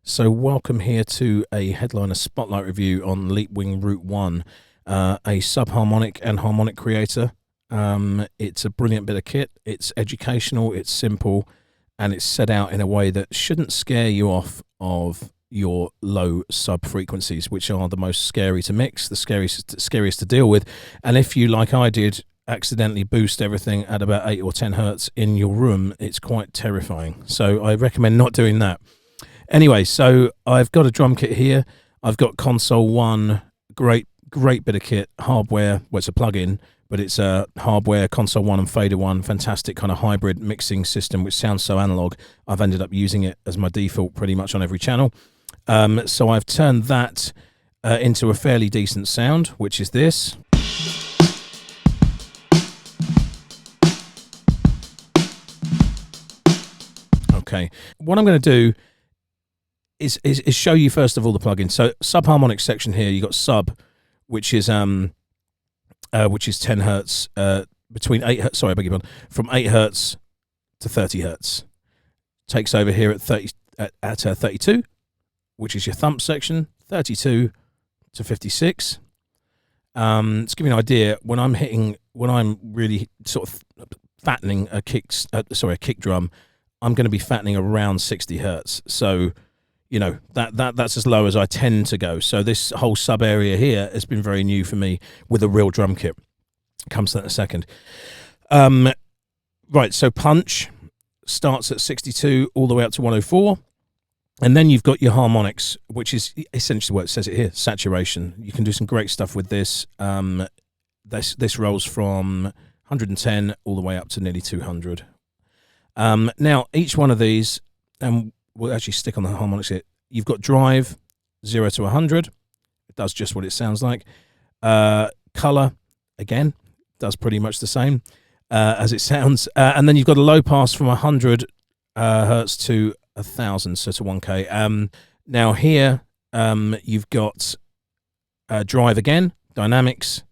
So welcome here to a headliner spotlight review on Leapwing RootOne, a subharmonic and harmonic creator. It's a brilliant bit of kit. It's educational, it's simple, and it's set out in a way that shouldn't scare you off of your low sub frequencies, which are the most scary to mix, the scariest to deal with. And if you, like I did, accidentally boost everything at about 8 or 10 hertz in your room, it's quite terrifying. So I recommend not doing that. Anyway, so I've got a drum kit here. I've got console one, great bit of kit, hardware. Well, it's a plug-in, but it's a hardware, console one and fader one, fantastic kind of hybrid mixing system, which sounds so analog. I've ended up using it as my default pretty much on every channel. So I've turned that into a fairly decent sound, which is this. Okay, what I'm going to do is show you first of all the plugins. So Subharmonics section here, you got sub, which is 10 hertz, between 8 hertz, sorry, I beg your pardon, from 8 hertz to 30 hertz. Takes over here at 32, which is your thump section, 32 to 56. To give you an idea, when I'm really sort of fattening a kick drum, I'm going to be fattening around 60 hertz. So, you know, that's as low as I tend to go. So this whole sub area here has been very new for me with a real drum kit. Comes to that in a second. Right, so punch starts at 62 all the way up to 104. And then you've got your harmonics, which is essentially what it says it here, saturation. You can do some great stuff with this. This rolls from 110 all the way up to nearly 200. Now, each one of these, and we'll actually stick on the harmonics here, you've got drive, 0 to 100. It does just what it sounds like. Color, again, does pretty much the same as it sounds. And then you've got a low pass from 100 hertz to 1,000, so to 1K. Now here, you've got drive again, dynamics.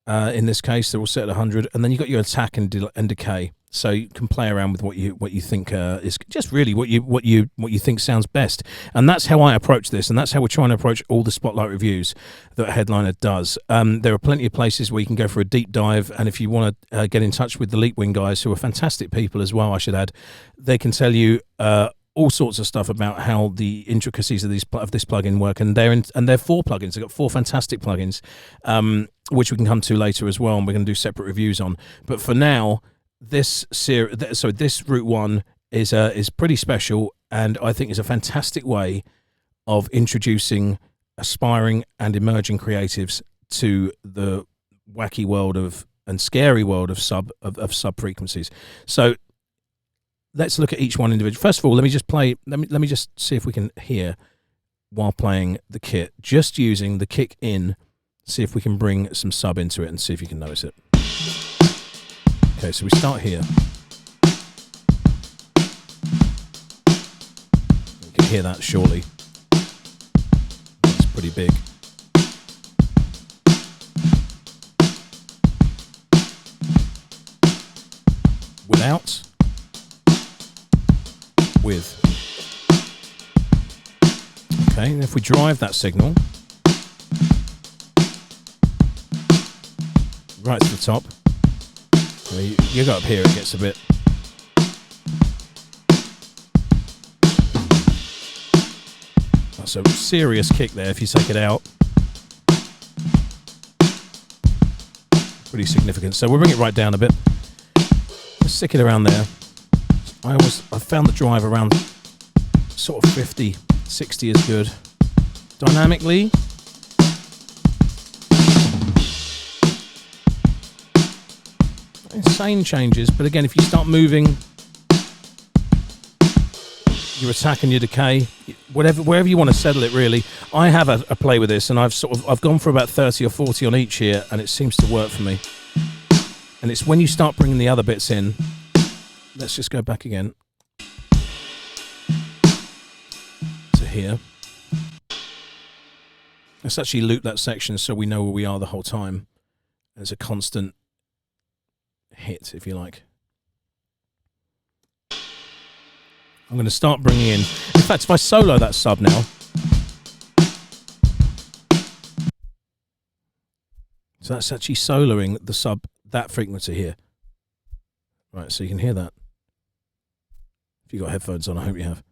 In this case, they're all set at 100, and then you've got your attack and decay. So you can play around with what you think is just really what you think sounds best, and that's how I approach this, and that's how we're trying to approach all the spotlight reviews that Headliner does. There are plenty of places where you can go for a deep dive, and if you want to get in touch with the Leapwing guys, who are fantastic people as well, I should add, they can tell you all sorts of stuff about how the intricacies of this plugin work, and they're 4 plugins. They've got 4 fantastic plugins, which we can come to later as well, and we're going to do separate reviews on. But for now, this RootOne is pretty special, and I think is a fantastic way of introducing aspiring and emerging creatives to the wacky world and scary world of sub frequencies. So let's look at each one individually. First of all, let me just see if we can hear while playing the kit, just using the kick in. See if we can bring some sub into it and see if you can notice it. Okay, so we start here. You can hear that surely. It's pretty big. Without. With. Okay, and if we drive that signal right to the top, you go up here, it gets a bit. That's a serious kick there if you take it out. Pretty significant. So we'll bring it right down a bit. Let's stick it around there. I found the drive around sort of 50, 60 is good. Dynamically, insane changes, but again, if you start moving your attack and your decay, wherever you want to settle it, really. I have a play with this, and I've gone for about 30 or 40 on each here, and it seems to work for me. And it's when you start bringing the other bits in. Let's just go back again to here. Let's actually loop that section so we know where we are the whole time. There's a constant hit, if you like. I'm going to start bringing in fact, if I solo that sub now, so that's actually soloing the sub, that frequency here. Right, so you can hear that. If you've got headphones on, I hope you have.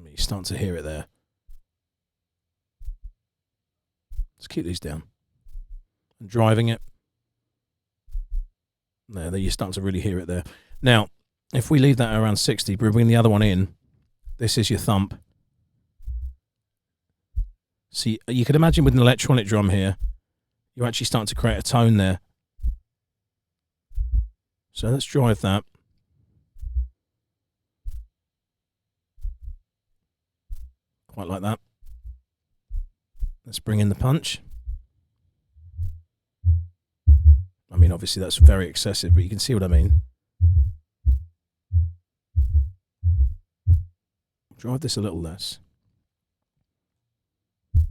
You start to hear it there. Let's keep these down. And driving it. There, you start to really hear it there. Now, if we leave that around 60, bring the other one in. This is your thump. See, you can imagine with an electronic drum here, you actually start to create a tone there. So let's drive that. Quite like that. Let's bring in the punch. I mean, obviously that's very excessive, but you can see what I mean. Drive this a little less. I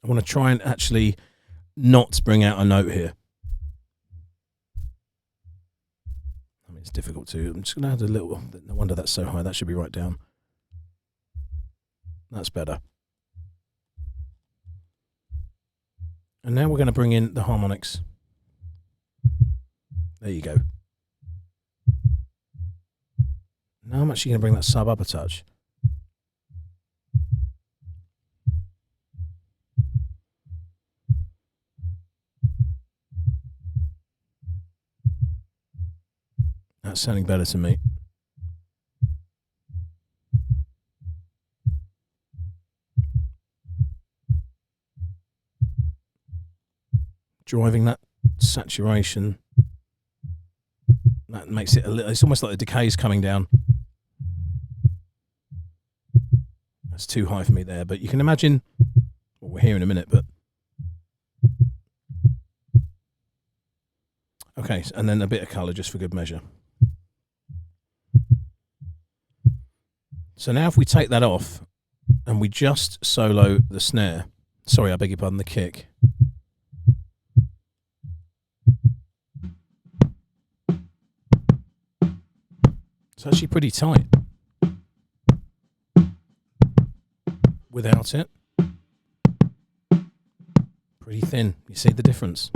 want to try and actually not bring out a note here. I mean, it's difficult to. I'm just going to add a little. No wonder that's so high. That should be right down. That's better. And now we're going to bring in the harmonics. There you go. Now I'm actually going to bring that sub up a touch. That's sounding better to me. Driving that saturation, that makes it a little, it's almost like the decay is coming down. That's too high for me there, but you can imagine what we're hearing in a minute. But okay, and then a bit of color just for good measure. So now if we take that off and we just solo the snare, sorry, I beg your pardon, the kick. It's actually pretty tight without it. Pretty thin. You see the difference?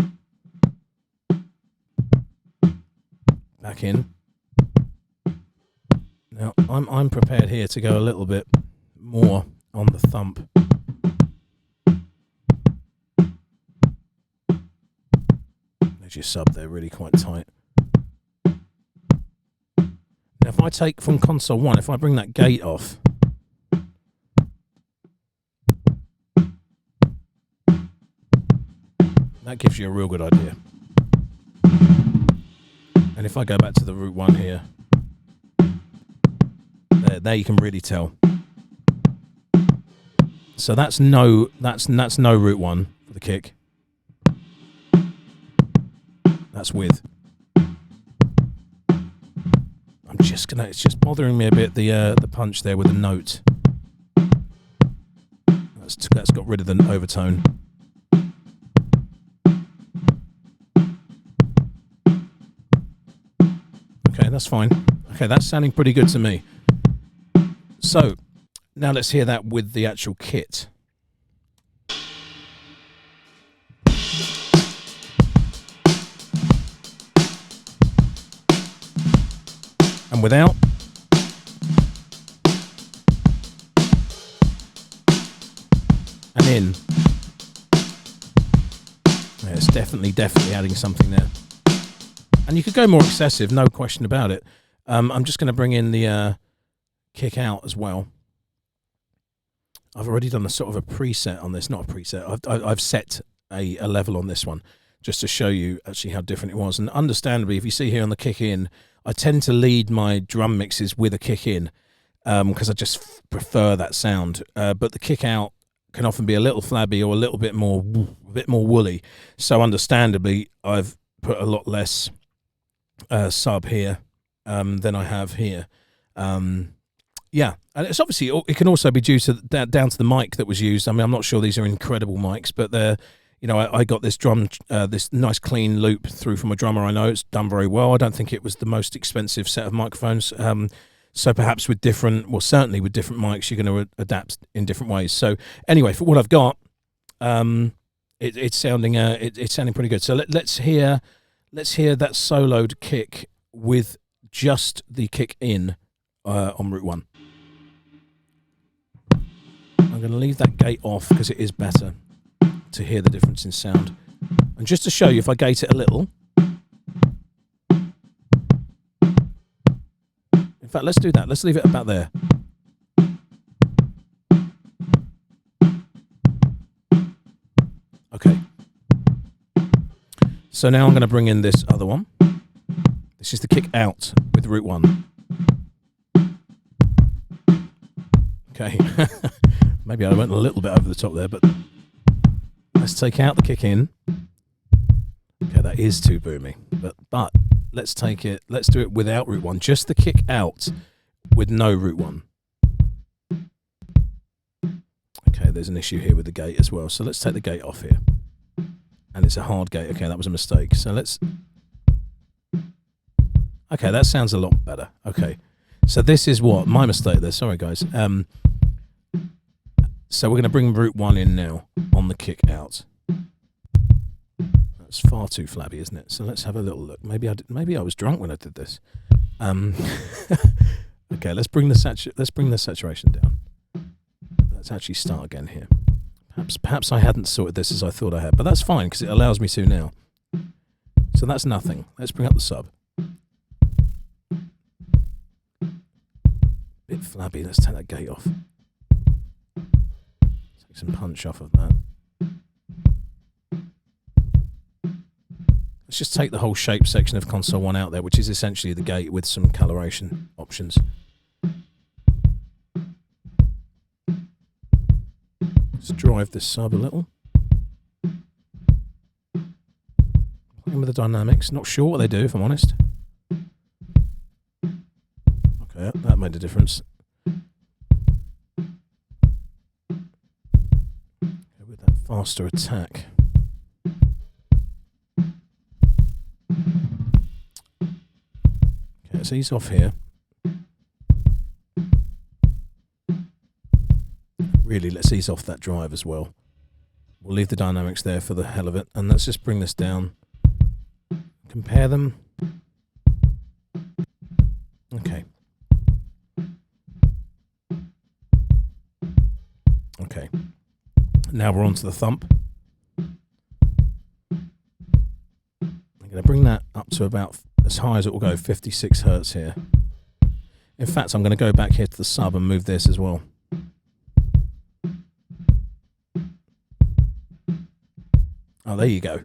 Back in. Now I'm prepared here to go a little bit more on the thump. There's your sub there, really quite tight. Now if I take from console 1, if I bring that gate off, that gives you a real good idea. And if I go back to the RootOne here, there you can really tell. So that's no RootOne for the kick. That's with. It's just bothering me a bit, the punch there with the note. That's got rid of the overtone. Okay, that's fine. Okay, that's sounding pretty good to me. So now let's hear that with the actual kit. And without. And in. Yeah, it's definitely adding something there. And you could go more excessive, no question about it. I'm just going to bring in the kick out as well. I've already done a sort of a preset on this, not a preset. I've set a level on this one just to show you actually how different it was. And understandably, if you see here on the kick in, I tend to lead my drum mixes with a kick in because I just prefer that sound. But the kick out can often be a little flabby or a little bit more woolly. So understandably, I've put a lot less sub here than I have here. Yeah, and it's obviously, it can also be due to down to the mic that was used. I mean, I'm not sure these are incredible mics, but they're, you know, I got this drum, this nice clean loop through from a drummer I know. It's done very well. I don't think it was the most expensive set of microphones. So perhaps with different, well, certainly with different mics, you're going to adapt in different ways. So anyway, for what I've got, it's sounding pretty good. So let's hear that soloed kick with just the kick in on RootOne. I'm going to leave that gate off because it is better to hear the difference in sound. And just to show you, if I gate it a little, in fact, let's do that. Let's leave it about there. Okay. So now I'm going to bring in this other one. This is the kick out with RootOne. Okay. Maybe I went a little bit over the top there, but let's take out the kick in. Okay, that is too boomy. But let's take it, let's do it without RootOne. Just the kick out with no RootOne. Okay, there's an issue here with the gate as well. So let's take the gate off here. And it's a hard gate. Okay, that was a mistake. So let's... Okay, that sounds a lot better. Okay. So this is what? My mistake there. Sorry, guys. So we're going to bring RootOne in now on the kick out. That's far too flabby, isn't it? So let's have a little look. Maybe I was drunk when I did this. Okay, let's bring the saturation down. Let's actually start again here. Perhaps I hadn't sorted this as I thought I had, but that's fine because it allows me to now. So that's nothing. Let's bring up the sub. Bit flabby. Let's take that gate off. Take some punch off of that. Let's just take the whole shape section of console 1 out there, which is essentially the gate with some coloration options. Let's drive this sub a little. Playing with the dynamics. Not sure what they do, if I'm honest. Okay, that made a difference. Go with that faster attack. Okay, let's ease off here. Really, let's ease off that drive as well. We'll leave the dynamics there for the hell of it, and let's just bring this down. Compare them. Okay. Okay. Now we're on to the thump. I'm going to bring that up to about as high as it will go, 56 hertz here. In fact, I'm going to go back here to the sub and move this as well. Oh, there you go.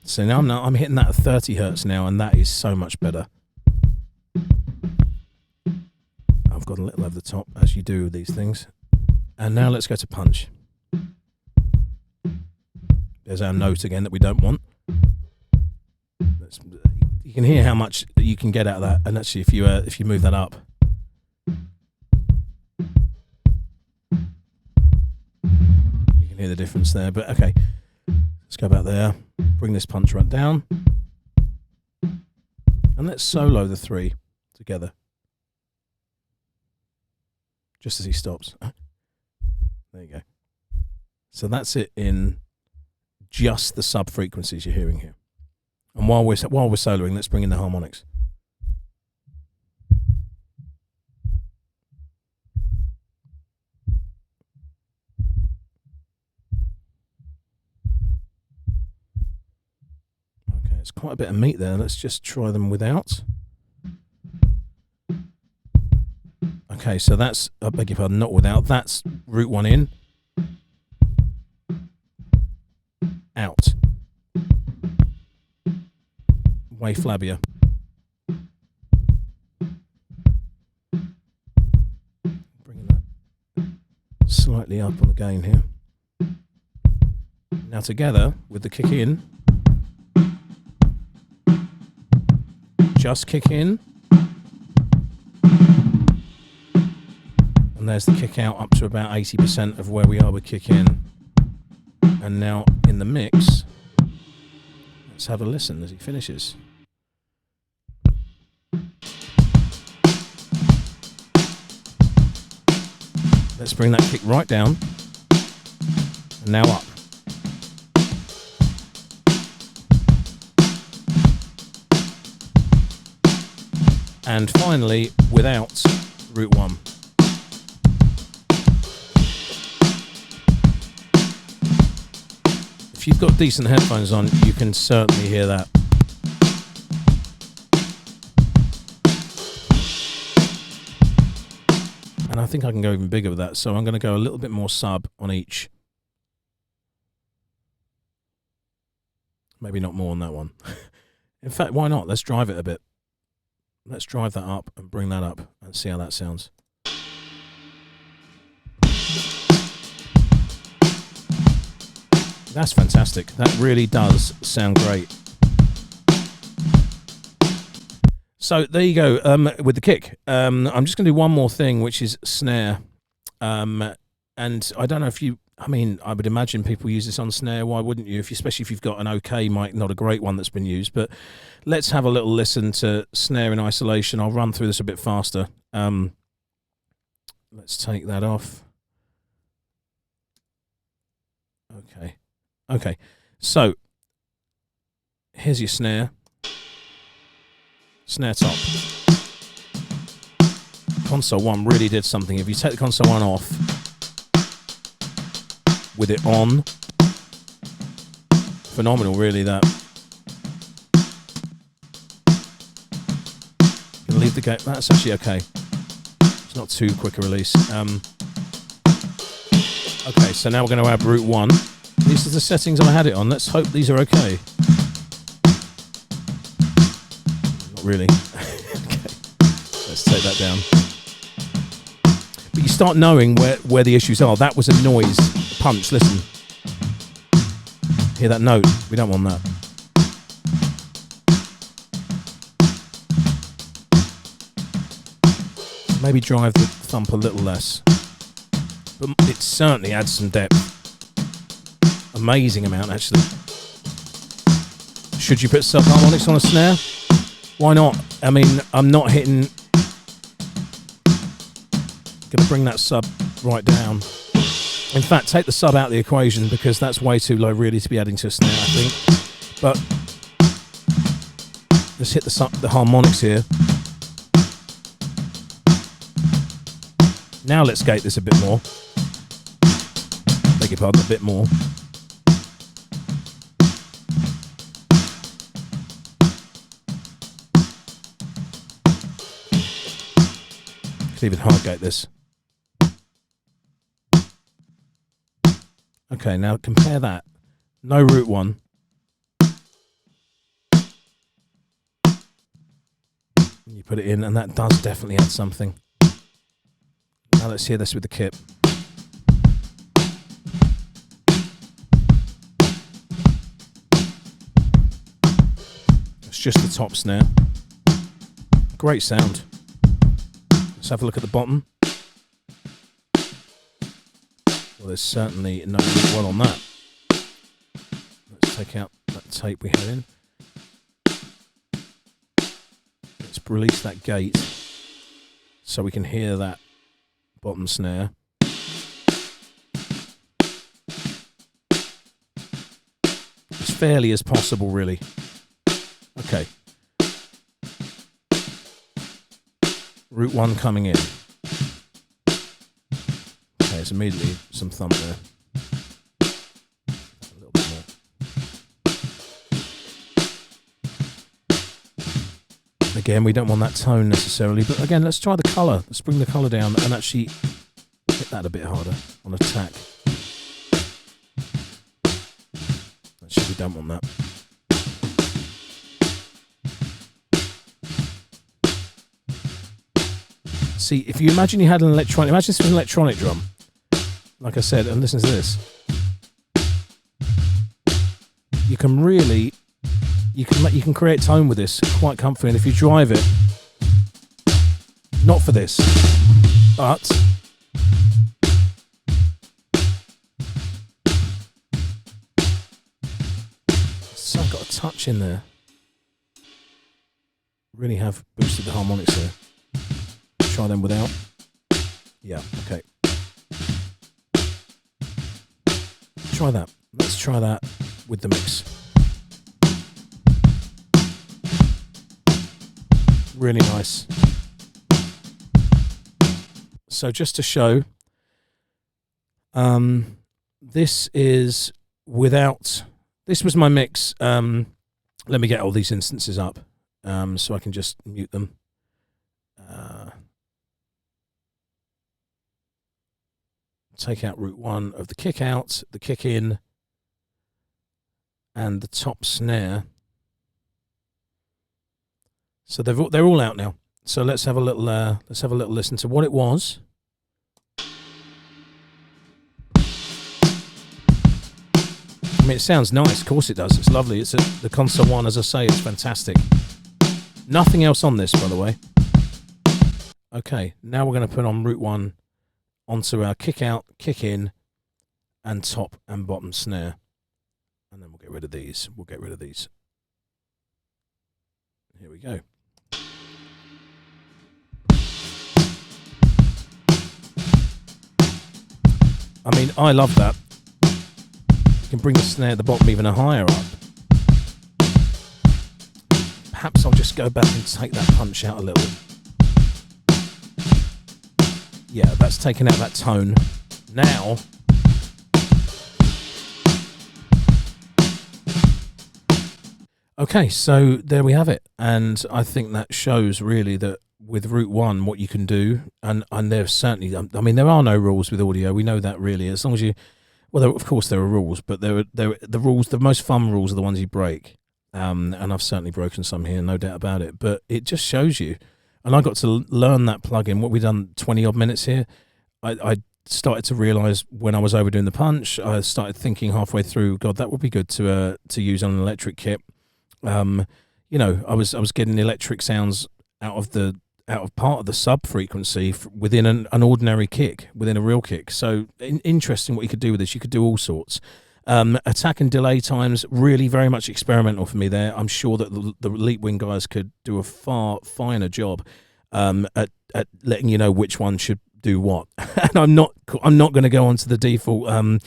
So now I'm hitting that at 30 hertz now, and that is so much better. I've got a little over the top, as you do with these things. And now let's go to punch. There's our note again that we don't want. You can hear how much you can get out of that, and actually, if you move that up, you can hear the difference there. But okay, let's go back there. Bring this punch right down, and let's solo the 3 together, just as he stops. There you go. So that's it in just the sub frequencies you're hearing here. And while we're soloing, let's bring in the harmonics. Okay, it's quite a bit of meat there. Let's just try them without. Okay, so that's, I beg your pardon, not without. That's RootOne in. Out. Way flabbier. Bringing that slightly up on the gain here. Now together with the kick in. Just kick in. And there's the kick out up to about 80% of where we are with kick in. And now in the mix, let's have a listen as he finishes. Let's bring that kick right down, and now up. And finally, without RootOne. If you've got decent headphones on, you can certainly hear that. And I think I can go even bigger with that, so I'm going to go a little bit more sub on each. Maybe not more on that one. In fact, why not? Let's drive it a bit. Let's drive that up and bring that up and see how that sounds. That's fantastic. That really does sound great. So there you go with the kick. I'm just going to do one more thing, which is snare. And I don't know if you... I mean, I would imagine people use this on snare. Why wouldn't you? Especially if you've got an okay mic, not a great one that's been used. But let's have a little listen to snare in isolation. I'll run through this a bit faster. Let's take that off. Okay. So here's your snare. Snare top. Console 1 really did something. If you take the console 1 off, with it on, phenomenal really that. Gonna leave the gate, that's actually okay. It's not too quick a release. Okay, so now we're going to add RootOne. These are the settings I had it on. Let's hope these are okay. Not really. Okay, let's take that down. But you start knowing where the issues are. That was a noise punch, listen. Hear that note? We don't want that. Maybe drive the thump a little less. But it certainly adds some depth. Amazing amount, actually. Should you put subharmonics on a snare? Why not? I mean, I'm not hitting... Gonna bring that sub right down. In fact, take the sub out of the equation because that's way too low really to be adding to a snare, I think. But let's hit the harmonics here. Now let's gate this a bit more. Beg your pardon, a bit more. Could even hard gate this. Okay, now compare that. No RootOne. You put it in, and that does definitely add something. Now let's hear this with the kit. It's just the top snare. Great sound. Let's have a look at the bottom. Well, there's certainly no RootOne on that. Let's take out that tape we had in. Let's release that gate so we can hear that bottom snare. As fairly as possible, really. Okay. RootOne coming in. Okay, it's immediately some thump there. A little bit more. Again, we don't want that tone necessarily, but again, let's try the colour. Let's bring the colour down and actually hit that a bit harder on attack. Actually, we don't want that. See, if you imagine you had an electronic, imagine this was an electronic drum, like I said, and listen to this. You can really, you can create tone with this quite comfortably, and if you drive it, not for this, but touch in there. Really have boosted the harmonics there. Try them without. Yeah, okay. Try that. Let's try that with the mix. Really nice. So just to show, this is without, this was my mix. Let me get all these instances up so I can just mute them. Take out root one of the kick out, the kick in, and the top snare. So they're all out now. So let's have a little listen to what it was. I mean, it sounds nice. Of course it does. It's lovely. It's the console one, as I say, it's fantastic. Nothing else on this, by the way. Okay, now we're going to put on root one onto our kick out, kick in, and top and bottom snare. And then we'll get rid of these. We'll get rid of these. Here we go. I mean, I love that. You can bring the snare at the bottom even higher up. Perhaps I'll just go back and take that punch out a little. Yeah, that's taken out that tone. Now, okay, so there we have it. And I think that shows really that with Root One, what you can do, and there's certainly, I mean, there are no rules with audio. We know that really, as long as you, well, of course there are rules, but the rules, the most fun rules are the ones you break. And I've certainly broken some here, no doubt about it. But it just shows you, and I got to learn that plugin. What we've done 20 odd minutes here, I started to realise when I was overdoing the punch. I started thinking halfway through, God, that would be good to use on an electric kit. You know, I was getting electric sounds out of part of the sub frequency within an ordinary kick, within a real kick. So interesting what you could do with this. You could do all sorts. Attack and delay times, really very much experimental for me there. I'm sure that the Leapwing guys could do a far finer job at letting you know which one should do what. And I'm not going to go on to the default. I'm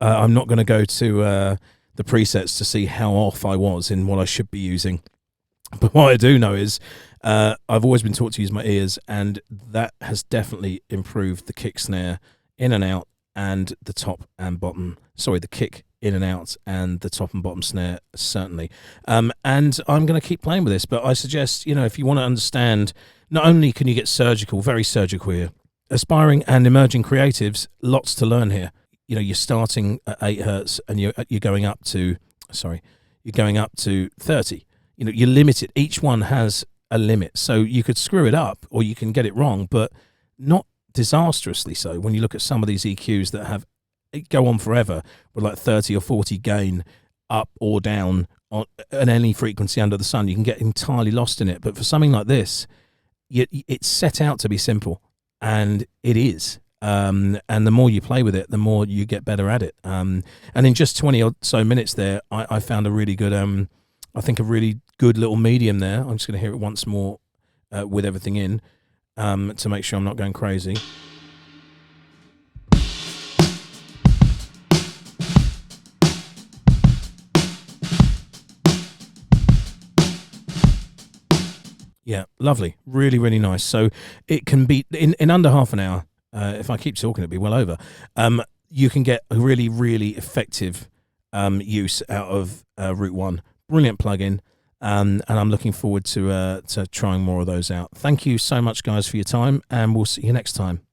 not going to go to the presets to see how off I was in what I should be using. But what I do know is I've always been taught to use my ears, and that has definitely improved the kick snare in and out, and the top and bottom, sorry, the kick in and out and the top and bottom snare, certainly. And I'm going to keep playing with this, but I suggest, you know, if you want to understand, not only can you get surgical, very surgical here, aspiring and emerging creatives, lots to learn here. You know, you're starting at 8 hertz and you're going up to, you're going up to 30. You know, you're limited. Each one has a limit. So you could screw it up or you can get it wrong, but not disastrously so. When you look at some of these EQs that go on forever with like 30 or 40 gain up or down on any frequency under the sun, you can get entirely lost in it. But for something like this, it's set out to be simple, and it is. And the more you play with it, the more you get better at it. And in just 20 or so minutes there, I found a really good, I think a really good little medium there. I'm just going to hear it once more with everything in to make sure I'm not going crazy. Yeah, lovely. Really, really nice. So it can be, in under half an hour, if I keep talking, it'll be well over. You can get a really, really effective use out of Root One. Brilliant plugin, and I'm looking forward to trying more of those out. Thank you so much, guys, for your time, and we'll see you next time.